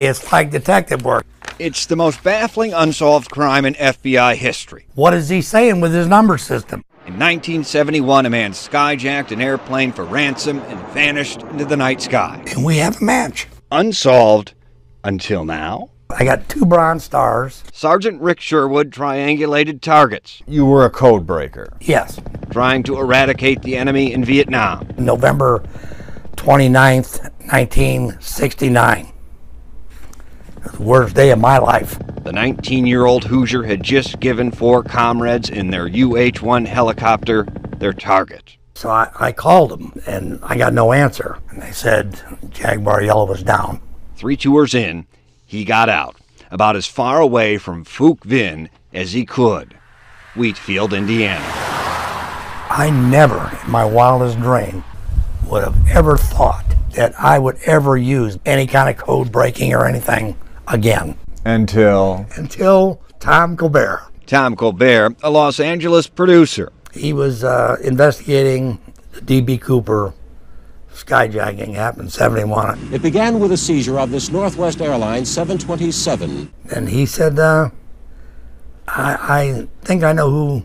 It's like detective work. It's the most baffling unsolved crime in FBI history. What is he saying with his number system? In 1971, a man skyjacked an airplane for ransom and vanished into the night sky. And we have a match. Unsolved until now. I got 2 Bronze Stars. Sergeant Rick Sherwood triangulated targets. You were a code breaker. Yes. Trying to eradicate the enemy in Vietnam. November 29th, 1969. The worst day of my life. The 19-year-old Hoosier had just given 4 comrades in their UH-1 helicopter their target. So I called them, and I got no answer. And they said Jaguar Yellow was down. 3 tours in, he got out, about as far away from Phuc Vinh as he could. Wheatfield, Indiana. I never, in my wildest dream, would have ever thought that I would ever use any kind of code breaking or anything again. Until Tom Colbert. Tom Colbert, a Los Angeles producer. He was investigating the D.B. Cooper skyjacking, happened in 71. It began with a seizure of this Northwest Airlines 727. And he said, I think I know who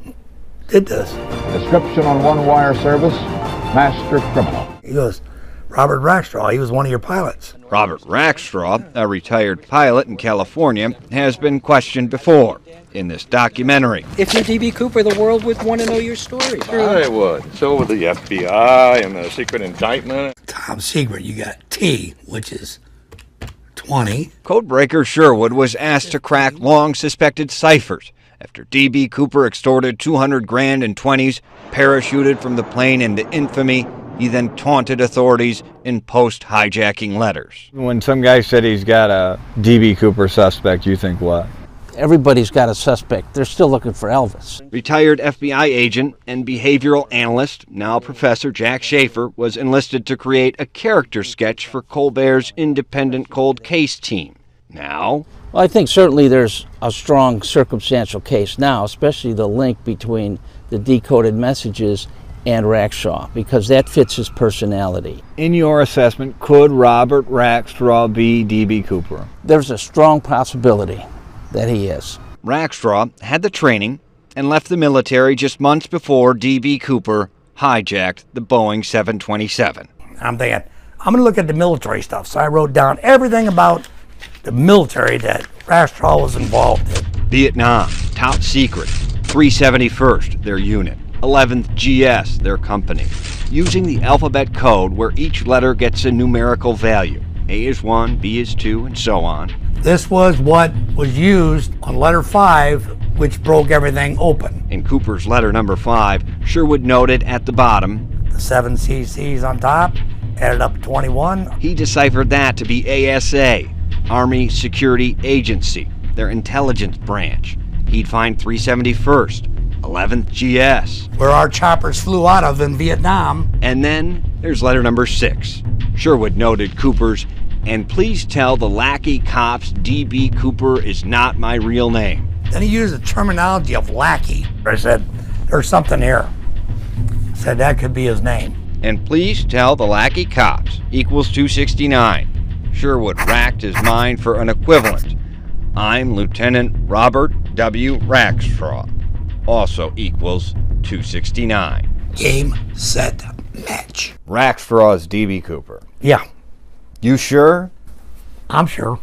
did this. Description on one wire service, master criminal. He goes, Robert Rackstraw, he was one of your pilots. Robert Rackstraw, a retired pilot in California, has been questioned before in this documentary. If you're D.B. Cooper, the world would want to know your story. I would. So would the FBI and the secret indictment. Top secret, you got T, which is 20. Codebreaker Sherwood was asked to crack long-suspected ciphers after D.B. Cooper extorted $200,000 in 20s, parachuted from the plane into infamy. He then taunted authorities in post-hijacking letters. when some guy said he's got a D.B. Cooper suspect, you think what? Everybody's got a suspect. They're still looking for Elvis. Retired FBI agent and behavioral analyst, now Professor Jack Schaefer, was enlisted to create a character sketch for Colbert's independent cold case team. Now, Well, I think certainly there's a strong circumstantial case now, especially the link between the decoded messages and Rackstraw, because that fits his personality. In your assessment, could Robert Rackstraw be D.B. Cooper? There's a strong possibility that he is. Rackstraw had the training and left the military just months before D.B. Cooper hijacked the Boeing 727. I'm thinking, I'm going to look at the military stuff. So I wrote down everything about the military that Rackstraw was involved in. Vietnam, top secret, 371st, their unit, 11th GS, their company, using the alphabet code where each letter gets a numerical value. A is 1, B is 2, and so on. This was what was used on letter 5, which broke everything open. In Cooper's letter number 5, Sherwood noted at the bottom, The 7 CCs on top added up to 21. he deciphered that to be ASA, Army Security Agency, their intelligence branch. He'd find 371st, 11th GS. Where our choppers flew out of in Vietnam. And then there's letter number 6. Sherwood noted Cooper's, and please tell the lackey cops D.B. Cooper is not my real name. Then he used the terminology of lackey. I said, there's something here. I said that could be his name. And please tell the lackey cops equals 269. Sherwood racked his mind for an equivalent. I'm Lieutenant Robert W. Rackstraw, also equals 269. Game, set, match. Rackstraw is D.B. Cooper. Yeah, You sure? I'm sure.